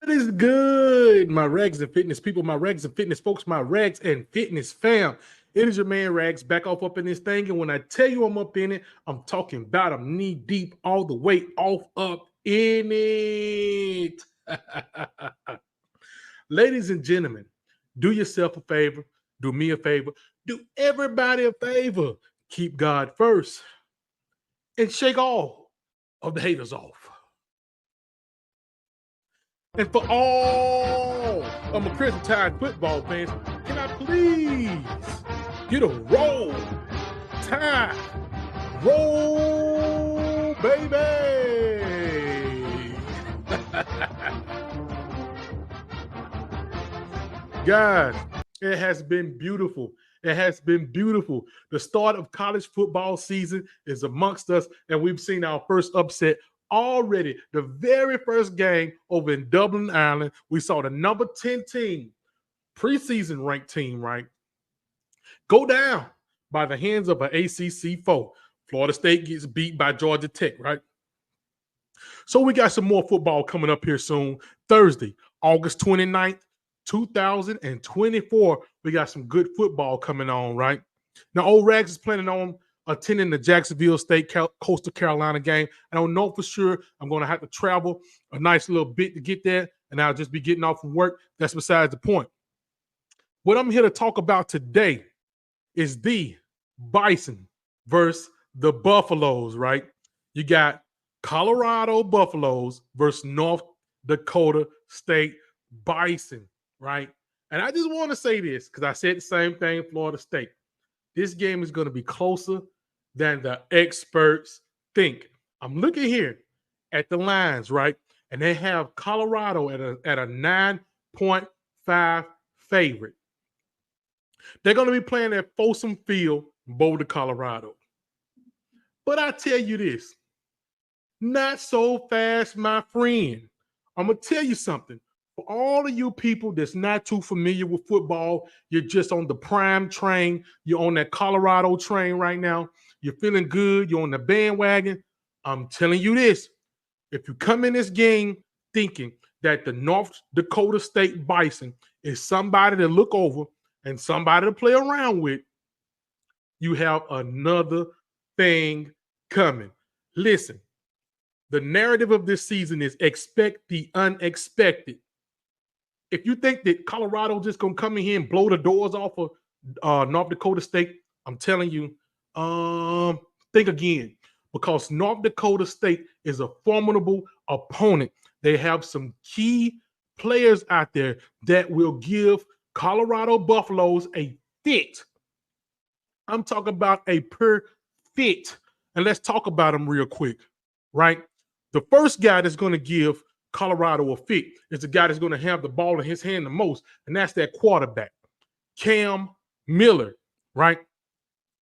It is good, my Rags and Fitness people, my Rags and Fitness folks, my Rags and Fitness fam. It is your man Rags back off up in this thing. And when I tell you I'm up in it, I'm talking about I'm knee deep all the way off up in it. Ladies and gentlemen, do yourself a favor, do me a favor, do everybody a favor. Keep God first and shake all of the haters off. And for all of my Crimson Tide football fans, can I please get a roll? Tide, roll, baby. Guys, it has been beautiful. It has been beautiful. The start of college football season is amongst us, and we've seen our first upset already. The very first game over in Dublin, Ireland, we saw the number 10 team, preseason ranked team, right, go down by the hands of an ACC foe. Florida State gets beat by Georgia Tech, right? So we got some more football coming up here soon. Thursday, August 29th, 2024. We got some good football coming on, right? Now, old Rags is planning on attending the Jacksonville State Coastal Carolina game. I don't know for sure. I'm going to have to travel a nice little bit to get there, and I'll just be getting off from work. That's besides the point. What I'm here to talk about today is the Bison versus the Buffaloes, right? You got Colorado Buffaloes versus North Dakota State Bison, right? And I just want to say this because I said the same thing in Florida State. This game is going to be closer than the experts think. I'm looking here at the lines, right? And they have Colorado at a 9.5 favorite. They're going to be playing at Folsom Field, Boulder, Colorado. But I tell you this, not so fast, my friend. I'm going to tell you something. For all of you people that's not too familiar with football, you're just on the prime train. You're on that Colorado train right now. You're feeling good. You're on the bandwagon. I'm telling you this. If you come in this game thinking that the North Dakota State Bison is somebody to look over and somebody to play around with, you have another thing coming. Listen, the narrative of this season is expect the unexpected. If you think that Colorado just gonna come in here and blow the doors off of North Dakota State, I'm telling you, think again, because North Dakota State is a formidable opponent. They have some key players out there that will give Colorado Buffaloes a fit. I'm talking about a pure fit. And let's talk about them real quick, right? The first guy that's going to give Colorado a fit is the guy that's going to have the ball in his hand the most, and that's that quarterback, Cam Miller, right?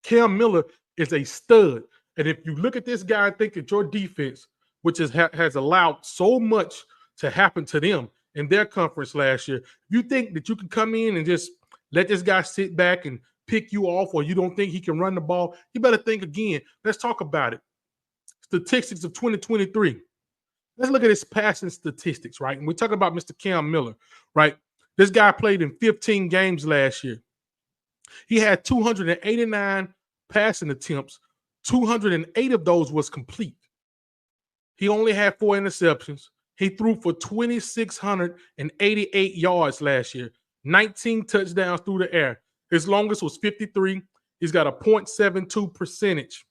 Cam Miller is a stud. And if you look at this guy and think that your defense, which has allowed so much to happen to them in their conference last year, if you think that you can come in and just let this guy sit back and pick you off, or you don't think he can run the ball, you better think again. Let's talk about it. Statistics of 2023. Let's look at his passing statistics, right? And we're talking about Mr. Cam Miller, right? This guy played in 15 games last year. He had 289 passing attempts. 208 of those was complete. He only had 4 interceptions. He threw for 2,688 yards last year, 19 touchdowns through the air. His longest was 53. He's got a .72 percentage,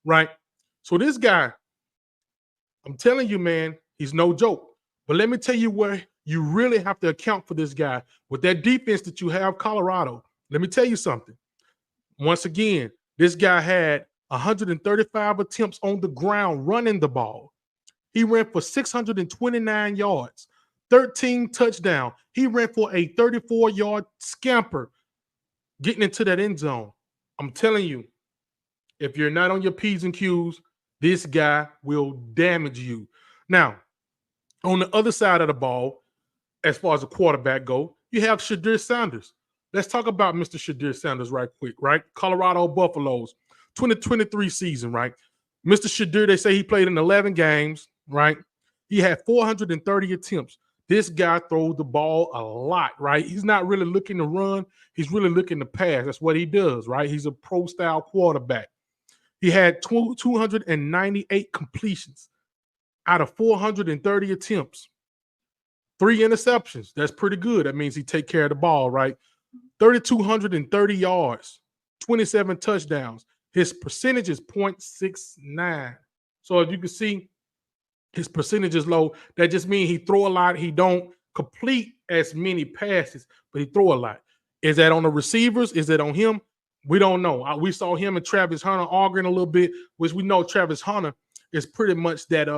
right? So this guy, I'm telling you, man, he's no joke. But let me tell you where you really have to account for this guy. With that defense that you have, Colorado, let me tell you something. Once again, this guy had 135 attempts on the ground running the ball. He ran for 629 yards, 13 touchdowns. He ran for a 34-yard scamper getting into that end zone. I'm telling you, if you're not on your P's and Q's, this guy will damage you. Now, on the other side of the ball, as far as the quarterback go, you have Shad Sanders. Let's talk about Mr. Shad Sanders right quick, right? Colorado Buffaloes, 2023 season, right? Mr. Shad, they say he played in 11 games, right? He had 430 attempts. This guy throws the ball a lot, right? He's not really looking to run. He's really looking to pass. That's what he does, right? He's a pro-style quarterback. He had 298 completions out of 430 attempts. 3 interceptions. That's pretty good. That means he take care of the ball, right? 3,230 yards, 27 touchdowns. His percentage is 0.69. So if you can see, his percentage is low. That just means he throw a lot. He don't complete as many passes, but he throw a lot. Is that on the receivers? Is that on him? We don't know. We saw him and Travis Hunter arguing a little bit, which we know Travis Hunter is pretty much that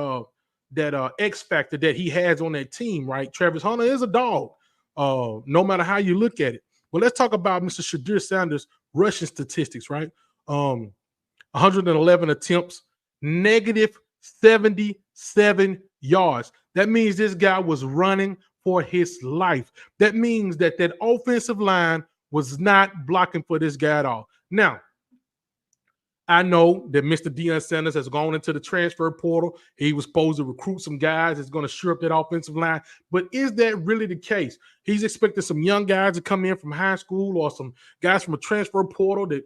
X factor that he has on that team, right? Travis Hunter is a dog, no matter how you look at it. Well, let's talk about Mr. Shad Sanders' rushing statistics, right? 111 attempts, negative 77 yards. That means this guy was running for his life. That means that offensive line was not blocking for this guy at all. Now, I know that Mr. Deion Sanders has gone into the transfer portal. He was supposed to recruit some guys that's going to shore up that offensive line. But is that really the case? He's expecting some young guys to come in from high school or some guys from a transfer portal that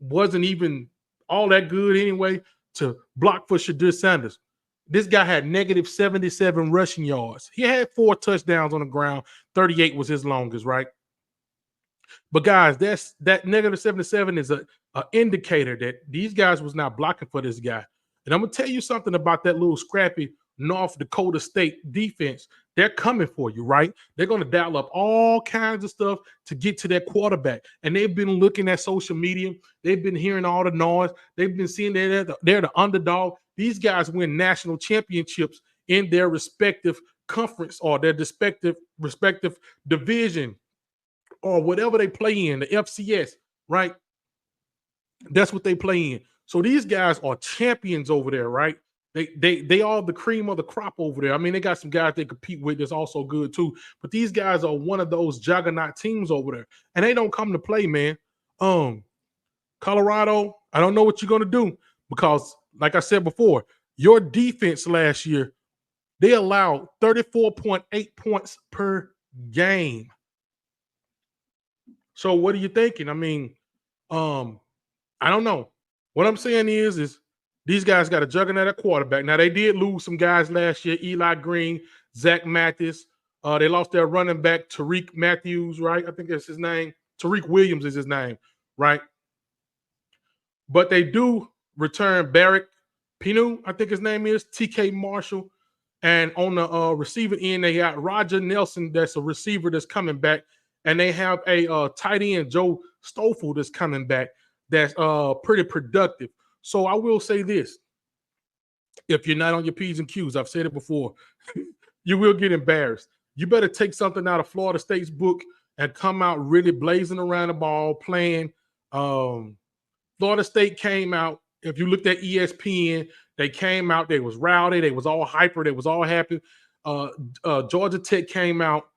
wasn't even all that good anyway to block for Shad Sanders. This guy had negative 77 rushing yards. He had 4 touchdowns on the ground. 38 was his longest, right? But guys, that negative 77 is an indicator that these guys was not blocking for this guy. And I'm going to tell you something about that little scrappy North Dakota State defense. They're coming for you, right? They're going to dial up all kinds of stuff to get to that quarterback. And they've been looking at social media. They've been hearing all the noise. They've been seeing they're the underdog. These guys win national championships in their respective conference or their respective division or whatever they play in, the FCS, right? That's what they play in. So these guys are champions over there, right? They are the cream of the crop over there. I mean, they got some guys they compete with that's also good too. But these guys are one of those juggernaut teams over there. And they don't come to play, man. Colorado, I don't know what you're going to do because, like I said before, your defense last year, they allowed 34.8 points per game. So what are you thinking? I mean, I don't know. What I'm saying is these guys got a juggernaut at quarterback. Now, they did lose some guys last year, Eli Green, Zach Mathis. They lost their running back, Tariq Matthews, right? I think that's his name. Tariq Williams is his name, right? But they do return Barrick Pinu, I think his name is, TK Marshall. And on the receiving end, they got Roger Nelson, that's a receiver that's coming back. And they have a tight end, Joe Stoffel, that's coming back that's pretty productive. So I will say this. If you're not on your P's and Q's, I've said it before, you will get embarrassed. You better take something out of Florida State's book and come out really blazing around the ball, playing. Florida State came out. If you looked at ESPN, they came out. They was rowdy. They was all hyper. They was all happy. Georgia Tech came out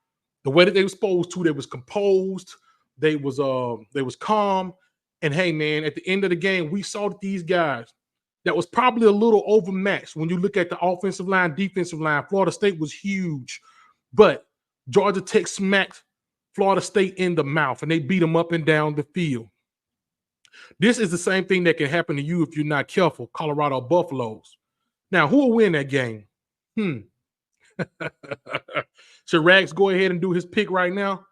the way that they were supposed to. They was composed. They was calm. And hey, man, at the end of the game, we saw that these guys that was probably a little overmatched when you look at the offensive line, defensive line. Florida State was huge, but Georgia Tech smacked Florida State in the mouth, and they beat them up and down the field. This is the same thing that can happen to you if you're not careful, Colorado Buffaloes. Now, who will win that game? Should Rags go ahead and do his pick right now?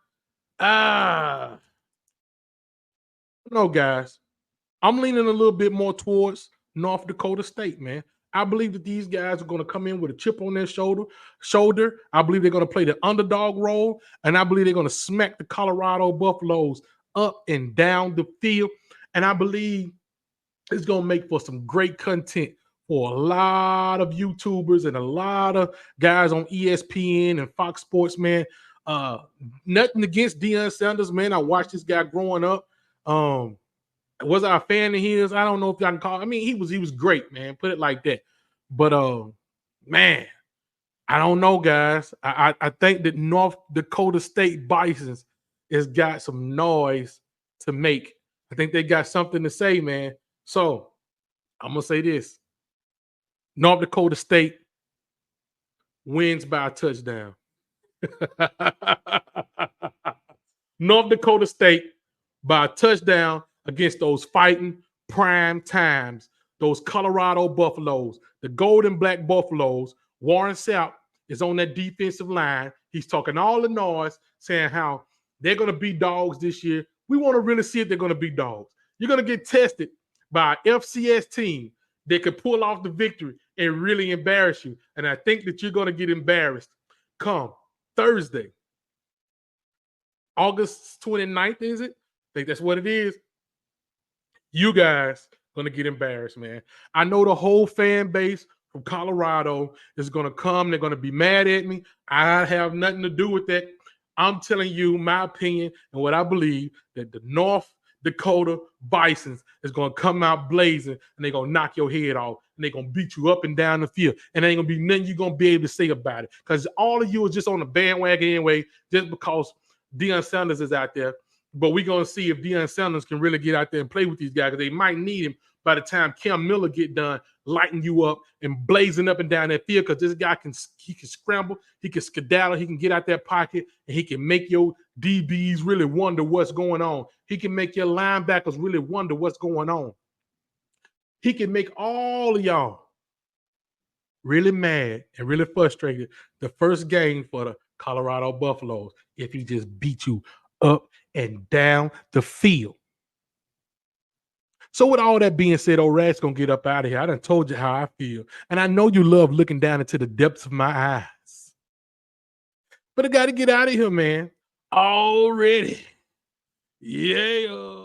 No, guys. I'm leaning a little bit more towards North Dakota State, man. I believe that these guys are going to come in with a chip on their shoulder. I believe they're going to play the underdog role, and I believe they're going to smack the Colorado Buffaloes up and down the field. And I believe it's going to make for some great content for a lot of YouTubers and a lot of guys on ESPN and Fox Sports, man. Nothing against Deion Sanders, man. I watched this guy growing up. Was I a fan of his? I don't know if I can call. I mean, he was great, man. Put it like that. But man, I don't know, guys. I think that North Dakota State Bisons has got some noise to make. I think they got something to say, man. So I'm gonna say this: North Dakota State wins by a touchdown. North Dakota State by a touchdown against those fighting prime times, those Colorado Buffaloes, the gold and black Buffaloes. Warren Sapp is on that defensive line. He's talking all the noise, saying how they're going to be dogs this year. We want to really see if they're going to be dogs. You're going to get tested by an FCS team that could pull off the victory and really embarrass you. And I think that you're going to get embarrassed come Thursday, August 29th, is it? I think that's what it is. You guys going to get embarrassed, man. I know the whole fan base from Colorado is going to come. They're going to be mad at me. I have nothing to do with that. I'm telling you my opinion and what I believe, that the North Dakota Bisons is going to come out blazing, and they're going to knock your head off, and they're going to beat you up and down the field, and there ain't going to be nothing you're going to be able to say about it, because all of you are just on the bandwagon anyway, just because Deion Sanders is out there. But we're going to see if Deion Sanders can really get out there and play with these guys, because they might need him by the time Cam Miller get done lighting you up and blazing up and down that field, because this guy can scramble, he can skedaddle, he can get out that pocket, and he can make your DBs really wonder what's going on. He can make your linebackers really wonder what's going on. He can make all of y'all really mad and really frustrated the first game for the Colorado Buffaloes if he just beat you up and down the field. So with all that being said, old Rat's going to get up out of here. I done told you how I feel. And I know you love looking down into the depths of my eyes. But I got to get out of here, man. Already. Yeah.